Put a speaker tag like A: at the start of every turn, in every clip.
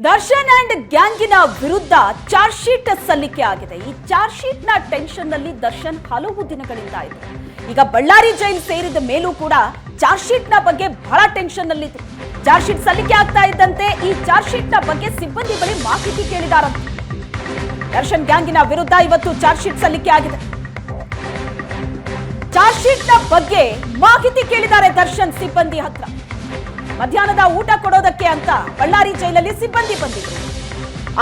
A: Darshan and ಗ್ಯಾಂಗಿನ ವಿರುದ್ಧ charge sheet ಸಲ್ಲಿಕೆ ಆಗಿದೆ. ಈ ಚಾರ್ಜ್ ಶೀಟ್ ನ ಟೆನ್ಷನ್ ನಲ್ಲಿ ದರ್ಶನ್ ಹಲವು ದಿನಗಳಿಂದ ಇದೆ. ಈಗ ಬಳ್ಳಾರಿ ಜೈಲ್ ಸೇರಿದ ಮೇಲೂ ಕೂಡ ಚಾರ್ಜ್ ಶೀಟ್ ನ ಬಗ್ಗೆ ಬಹಳ ಟೆನ್ಷನ್ ನಲ್ಲಿ ಇದೆ. ಚಾರ್ಜ್ ಶೀಟ್ ಸಲ್ಲಿಕೆ ಆಗ್ತಾ ಇದ್ದಂತೆ ಈ ಚಾರ್ಜ್ ಶೀಟ್ ನ ಬಗ್ಗೆ ಸಿಬ್ಬಂದಿ ಬಳಿ ಮಾಹಿತಿ ಕೇಳಿದಾರಂತೆ. ದರ್ಶನ್ ಗ್ಯಾಂಗಿನ ವಿರುದ್ಧ ಇವತ್ತು ಚಾರ್ಜ್ ಶೀಟ್ ಸಲ್ಲಿಕೆ ಆಗಿದೆ. ಚಾರ್ಜ್ ಶೀಟ್ ನ ಬಗ್ಗೆ ಮಾಹಿತಿ ಕೇಳಿದ್ದಾರೆ ದರ್ಶನ್ ಸಿಬ್ಬಂದಿ ಹತ್ರ. ಮಧ್ಯಾಹ್ನದ ಊಟ ಕೊಡೋದಕ್ಕೆ ಅಂತ ಬಳ್ಳಾರಿ ಜೈಲಲ್ಲಿ ಸಿಬ್ಬಂದಿ ಬಂದಿದ್ರು.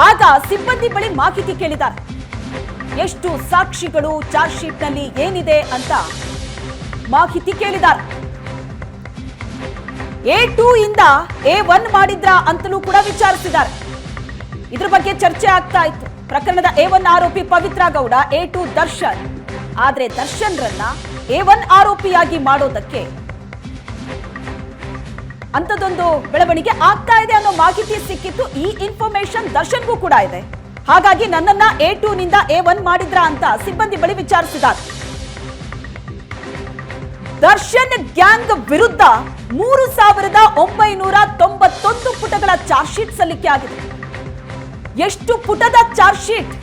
A: ಆಗ ಸಿಬ್ಬಂದಿ ಬಳಿ ಮಾಹಿತಿ ಕೇಳಿದ್ದಾರೆ. ಎಷ್ಟು ಸಾಕ್ಷಿಗಳು ಚಾರ್ಜ್ ಶೀಟ್ ನಲ್ಲಿ ಏನಿದೆ ಅಂತ ಮಾಹಿತಿ ಕೇಳಿದ್ದಾರೆ. A2 ಇಂದ A1 ಮಾಡಿದ್ರಾ ಅಂತಲೂ ಕೂಡ ವಿಚಾರಿಸಿದ್ದಾರೆ. ಇದ್ರ ಬಗ್ಗೆ ಚರ್ಚೆ ಆಗ್ತಾ ಇತ್ತು. ಪ್ರಕರಣದ A1 ಆರೋಪಿ ಪವಿತ್ರ ಗೌಡ, A2 ದರ್ಶನ್. ಆದ್ರೆ ದರ್ಶನ್ ರನ್ನ A1 ಆರೋಪಿಯಾಗಿ ಮಾಡೋದಕ್ಕೆ ಅಂತದೊಂದು ಬೆಳವಣಿಗೆ ಆಗ್ತಾ ಇದೆ ಅನ್ನೋ ಮಾಹಿತಿ ಸಿಕ್ಕಿತ್ತು. ಈ ಇನ್ಫಾರ್ಮೇಶನ್ ದರ್ಶನ್ಗೂ ಕೂಡ ಇದೆ. ಹಾಗಾಗಿ ನನ್ನನ್ನ A2 ನಿಂದ A1 ಮಾಡಿದ್ರಾ ಅಂತ ಸಿಬ್ಬಂದಿ ಬಳಿ ವಿಚಾರಿಸಿದ್ದಾರೆ. ದರ್ಶನ್ ಗ್ಯಾಂಗ್ ವಿರುದ್ಧ 3991 ಪುಟಗಳ ಚಾರ್ಜ್ ಶೀಟ್ ಸಲ್ಲಿಕೆ ಆಗಿದೆ. ಎಷ್ಟು ಪುಟದ ಚಾರ್ಜ್ ಶೀಟ್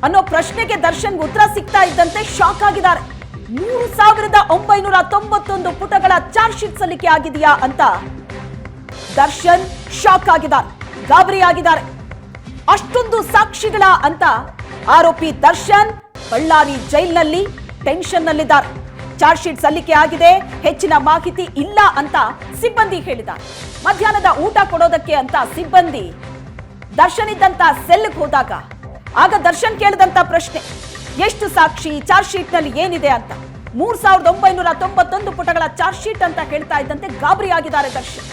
A: ಅನ್ನೋ ಪ್ರಶ್ನೆಗೆ ದರ್ಶನ್ ಉತ್ತರ ಸಿಗ್ತಾ ಇದ್ದಂತೆ ಶಾಕ್ ಆಗಿದ್ದಾರೆ. 3991 ಪುಟಗಳ ಚಾರ್ಜ್ ಶೀಟ್ ಸಲ್ಲಿಕೆ ಆಗಿದೆಯಾ ಅಂತ ದರ್ಶನ್ ಶಾಕ್ ಆಗಿದ್ದಾರೆ, ಗಾಬರಿ ಆಗಿದ್ದಾರೆ. ಅಷ್ಟೊಂದು ಸಾಕ್ಷಿಗಳ ಅಂತ ಆರೋಪಿ ದರ್ಶನ್ ಬಳ್ಳಾರಿ ಜೈಲ್ನಲ್ಲಿ ಟೆನ್ಷನ್ ನಲ್ಲಿದ್ದಾರೆ. ಚಾರ್ಜ್ ಶೀಟ್ ಸಲ್ಲಿಕೆ ಆಗಿದೆ, ಹೆಚ್ಚಿನ ಮಾಹಿತಿ ಇಲ್ಲ ಅಂತ ಸಿಬ್ಬಂದಿ ಹೇಳಿದ್ದಾರೆ. ಮಧ್ಯಾಹ್ನದ ಊಟ ಕೊಡೋದಕ್ಕೆ ಅಂತ ಸಿಬ್ಬಂದಿ ದರ್ಶನ್ ಇದ್ದಂತ ಸೆಲ್ಗೆ ಹೋದಾಗ ಆಗ ದರ್ಶನ್ ಕೇಳಿದಂತ ಪ್ರಶ್ನೆ, ಎಷ್ಟು ಸಾಕ್ಷಿ, ಚಾರ್ಜ್ ಶೀಟ್ ನಲ್ಲಿ ಏನಿದೆ ಅಂತ. 3991 ಪುಟಗಳ ಚಾರ್ಜ್ ಶೀಟ್ ಅಂತ ಹೇಳ್ತಾ ಇದ್ದಂತೆ ಗಾಬರಿ ಆಗಿದ್ದಾರೆ ದರ್ಶನ್.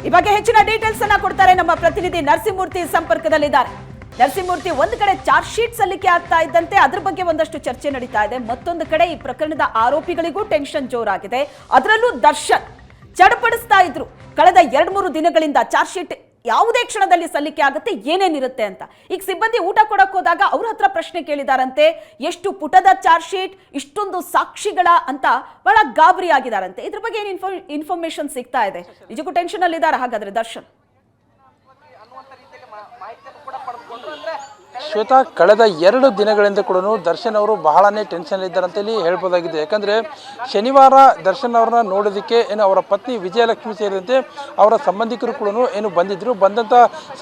A: ಈ ಬಗ್ಗೆ ಹೆಚ್ಚಿನ ಡೀಟೇಲ್ಸ್ ಅನ್ನ ಕೊಡ್ತಾರೆ ನಮ್ಮ ಪ್ರತಿನಿಧಿ ನರಸಿಂಹಮೂರ್ತಿ ಸಂಪರ್ಕದಲ್ಲಿದ್ದಾರೆ. ನರಸಿಂಹಮೂರ್ತಿ, ಒಂದು ಕಡೆ ಚಾರ್ಜ್ ಶೀಟ್ ಸಲ್ಲಿಕೆ ಆಗ್ತಾ ಇದ್ದಂತೆ ಅದ್ರ ಬಗ್ಗೆ ಒಂದಷ್ಟು ಚರ್ಚೆ ನಡೀತಾ ಇದೆ. ಮತ್ತೊಂದು ಕಡೆ ಈ ಪ್ರಕರಣದ ಆರೋಪಿಗಳಿಗೂ ಟೆನ್ಷನ್ ಜೋರಾಗಿದೆ. ಅದರಲ್ಲೂ ದರ್ಶನ್ ಚಡಪಡಿಸ್ತಾ ಇದ್ರು ಕಳೆದ 2-3 ದಿನಗಳಿಂದ ಚಾರ್ಜ್ ಶೀಟ್ ಯಾವುದೇ ಕ್ಷಣದಲ್ಲಿ ಸಲ್ಲಿಕೆ ಆಗುತ್ತೆ, ಏನೇನಿರುತ್ತೆ ಅಂತ. ಈಗ ಸಿಬ್ಬಂದಿ ಊಟ ಕೊಡಕ್ ಹೋದಾಗ ಅವ್ರ ಹತ್ರ ಪ್ರಶ್ನೆ ಕೇಳಿದಾರಂತೆ, ಎಷ್ಟು ಪುಟದ ಚಾರ್ಜ್ ಶೀಟ್, ಇಷ್ಟೊಂದು ಸಾಕ್ಷಿಗಳ ಅಂತ ಬಹಳ ಗಾಬರಿ ಆಗಿದಾರಂತೆ. ಇದ್ರ ಬಗ್ಗೆ ಏನ್ ಇನ್ಫಾರ್ಮೇಶನ್ ಸಿಗ್ತಾ ಇದೆ? ನಿಜಕ್ಕೂ ಟೆನ್ಷನ್ ಅಲ್ಲಿ ಇದ್ದಾರೆ ಹಾಗಾದ್ರೆ ದರ್ಶನ್?
B: ಶ್ವೇತಾ, ಕಳೆದ 2 ದಿನಗಳಿಂದ ಕೂಡ ದರ್ಶನ್ ಅವರು ಬಹಳನೇ ಟೆನ್ಷನ್ ಇದ್ದಾರಂತ ಇಲ್ಲಿ ಹೇಳ್ಬೋದಾಗಿದೆ. ಯಾಕಂದರೆ ಶನಿವಾರ ದರ್ಶನ್ ಅವ್ರನ್ನ ನೋಡೋದಕ್ಕೆ ಏನು ಅವರ ಪತ್ನಿ ವಿಜಯಲಕ್ಷ್ಮಿ ಸೇರಿದಂತೆ ಅವರ ಸಂಬಂಧಿಕರು ಕೂಡ ಏನು ಬಂದಿದ್ದರು. ಬಂದಂಥ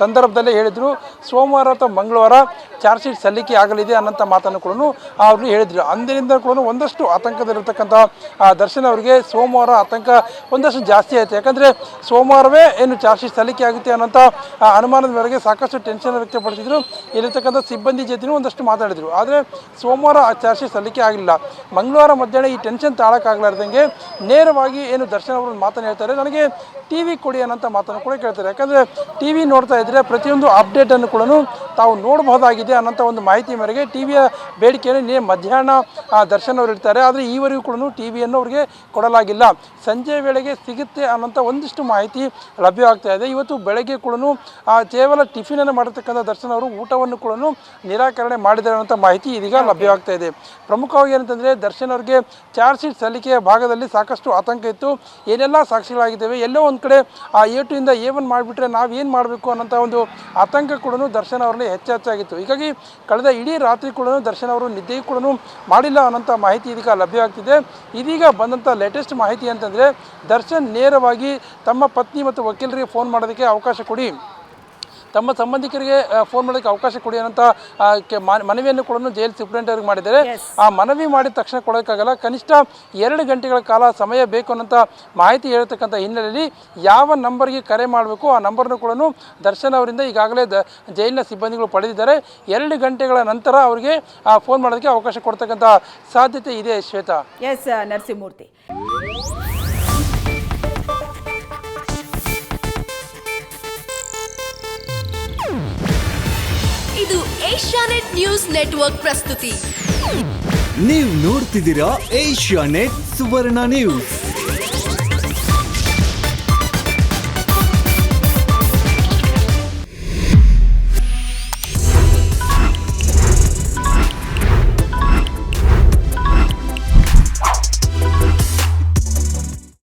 B: ಸಂದರ್ಭದಲ್ಲೇ ಹೇಳಿದರು ಸೋಮವಾರ ಅಥವಾ ಮಂಗಳವಾರ ಚಾರ್ಜ್ ಶೀಟ್ ಸಲ್ಲಿಕೆ ಆಗಲಿದೆ ಅನ್ನೋಂಥ ಮಾತನ್ನು ಕೂಡ ಅವ್ರು ಹೇಳಿದರು. ಅಂದಿನಿಂದ ಕೂಡ ಒಂದಷ್ಟು ಆತಂಕದಲ್ಲಿರ್ತಕ್ಕಂಥ ದರ್ಶನ್ ಅವರಿಗೆ ಸೋಮವಾರ ಆತಂಕ ಒಂದಷ್ಟು ಜಾಸ್ತಿ ಆಯಿತು. ಯಾಕಂದರೆ ಸೋಮವಾರವೇ ಏನು ಚಾರ್ಜ್ ಶೀಟ್ ಸಲ್ಲಿಕೆ ಆಗುತ್ತೆ ಅನ್ನೋಂಥ ಅನುಮಾನದ ಮೇರೆಗೆ ಸಾಕಷ್ಟು ಟೆನ್ಷನ್ ವ್ಯಕ್ತಪಡಿಸಿದರು. ಇಲ್ಲಿರ್ತಕ್ಕಂಥ ಸಿಬ್ಬಂದಿ ಜೊತೆನೂ ಒಂದಷ್ಟು ಮಾತಾಡಿದರು. ಆದರೆ ಸೋಮವಾರ ಆ ಚಾರ್ಜ್ ಶೀಟ್ ಸಲ್ಲಿಕೆ ಆಗಲಿಲ್ಲ. ಮಂಗಳವಾರ ಮಧ್ಯಾಹ್ನ ಈ ಟೆನ್ಷನ್ ತಾಳಕ್ಕಾಗಲಾರ್ದಂಗೆ ನೇರವಾಗಿ ಏನು ದರ್ಶನ್ ಅವರು ಮಾತನ್ನು ಹೇಳ್ತಾರೆ, ನನಗೆ TV ಕೊಡಿ ಅನ್ನೋಂಥ ಮಾತನ್ನು ಕೂಡ ಕೇಳ್ತಾರೆ. ಯಾಕಂದರೆ TV ನೋಡ್ತಾ ಇದ್ದರೆ ಪ್ರತಿಯೊಂದು ಅಪ್ಡೇಟನ್ನು ಕೂಡ ತಾವು ನೋಡಬಹುದಾಗಿದೆ ಅನ್ನೋಂಥ ಒಂದು ಮಾಹಿತಿ ಮೇರೆಗೆ ಟಿವಿಯ ಬೇಡಿಕೆಯನ್ನು ಮಧ್ಯಾಹ್ನ ದರ್ಶನ್ ಅವರು ಇರ್ತಾರೆ. ಆದರೆ ಈವರೆಗೂ ಕೂಡ ಟಿವಿಯನ್ನು ಅವರಿಗೆ ಕೊಡಲಾಗಿಲ್ಲ. ಸಂಜೆ ವೇಳೆಗೆ ಸಿಗುತ್ತೆ ಅನ್ನೋಂಥ ಒಂದಿಷ್ಟು ಮಾಹಿತಿ ಲಭ್ಯವಾಗ್ತಾ ಇದೆ. ಇವತ್ತು ಬೆಳಗ್ಗೆ ಕೂಡ ಕೇವಲ ಟಿಫಿನನ್ನು ಮಾಡಿರ್ತಕ್ಕಂಥ ದರ್ಶನ್ ಅವರು ಊಟವನ್ನು ಕೂಡ ನಿರಾಕರಣೆ ಮಾಡಿದ್ದಾರೆ ಅನ್ನೋಂಥ ಮಾಹಿತಿ ಇದೀಗ ಲಭ್ಯವಾಗ್ತಾ ಇದೆ. ಪ್ರಮುಖವಾಗಿ ಏನಂತಂದರೆ ದರ್ಶನ್ ಅವರಿಗೆ ಚಾರ್ಜ್ ಶೀಟ್ ಸಲ್ಲಿಕೆಯ ಭಾಗದಲ್ಲಿ ಸಾಕಷ್ಟು ಆತಂಕ ಇತ್ತು. ಏನೆಲ್ಲ ಸಾಕ್ಷಿಗಳಾಗಿದ್ದೇವೆ, ಎಲ್ಲೋ ಒಂದು ಕಡೆ A2 ಇಂದ A1 ಮಾಡಿಬಿಟ್ರೆ ನಾವು ಏನು ಮಾಡಬೇಕು ಅನ್ನೋಂಥ ಒಂದು ಆತಂಕ ಕೂಡ ದರ್ಶನ್ ಅವರಲ್ಲಿ ಹೆಚ್ಚಾಗಿತ್ತು. ಹೀಗಾಗಿ ಕಳೆದ ಇಡೀ ರಾತ್ರಿ ಕೂಡ ದರ್ಶನ್ ಅವರು ನಿದ್ದೆಯೂ ಕೂಡ ಮಾಡಿಲ್ಲ ಅನ್ನೋಂಥ ಮಾಹಿತಿ ಇದೀಗ ಲಭ್ಯವಾಗ್ತಿದೆ. ಇದೀಗ ಬಂದಂಥ ಲೇಟೆಸ್ಟ್ ಮಾಹಿತಿ ಅಂತಂದರೆ ದರ್ಶನ್ ನೇರವಾಗಿ ತಮ್ಮ ಪತ್ನಿ ಮತ್ತು ವಕೀಲರಿಗೆ ಫೋನ್ ಮಾಡೋದಕ್ಕೆ ಅವಕಾಶ ಕೊಡಿ, ತಮ್ಮ ಸಂಬಂಧಿಕರಿಗೆ ಫೋನ್ ಮಾಡೋದಕ್ಕೆ ಅವಕಾಶ ಕೊಡಿ ಅನ್ನೋಂಥ ಮನವಿಯನ್ನು ಕೂಡ ಜೈಲ್ ಸೂಪರಿಂಟೆಂಡೆಂಟ್ ಮಾಡಿದ್ದಾರೆ. ಆ ಮನವಿ ಮಾಡಿದ ತಕ್ಷಣ ಕೊಡೋಕ್ಕಾಗಲ್ಲ, ಕನಿಷ್ಠ 2 ಗಂಟೆಗಳ ಕಾಲ ಸಮಯ ಬೇಕು ಅನ್ನೋಂಥ ಮಾಹಿತಿ ಹೇಳ್ತಕ್ಕಂಥ ಹಿನ್ನೆಲೆಯಲ್ಲಿ ಯಾವ ನಂಬರ್ಗೆ ಕರೆ ಮಾಡಬೇಕು ಆ ನಂಬರ್ನು ಕೂಡ ದರ್ಶನ್ ಅವರಿಂದ ಈಗಾಗಲೇ ಜೈಲಿನ ಸಿಬ್ಬಂದಿಗಳು ಪಡೆದಿದ್ದಾರೆ. 2 ಗಂಟೆಗಳ ನಂತರ ಅವರಿಗೆ ಫೋನ್ ಮಾಡೋದಕ್ಕೆ ಅವಕಾಶ ಕೊಡ್ತಕ್ಕಂಥ ಸಾಧ್ಯತೆ ಇದೆ. ಶ್ವೇತಾ.
A: ಎಸ್ ನರಸಿಂಹಮೂರ್ತಿ.
C: ಇದು ಏಷ್ಯಾನೆಟ್ ನ್ಯೂಸ್ ನೆಟ್ವರ್ಕ್ ಪ್ರಸ್ತುತಿ.
D: ನೀವು ನೋಡ್ತಿದ್ದೀರಾ ಏಷ್ಯಾನೆಟ್ ಸುವರ್ಣ ನ್ಯೂಸ್.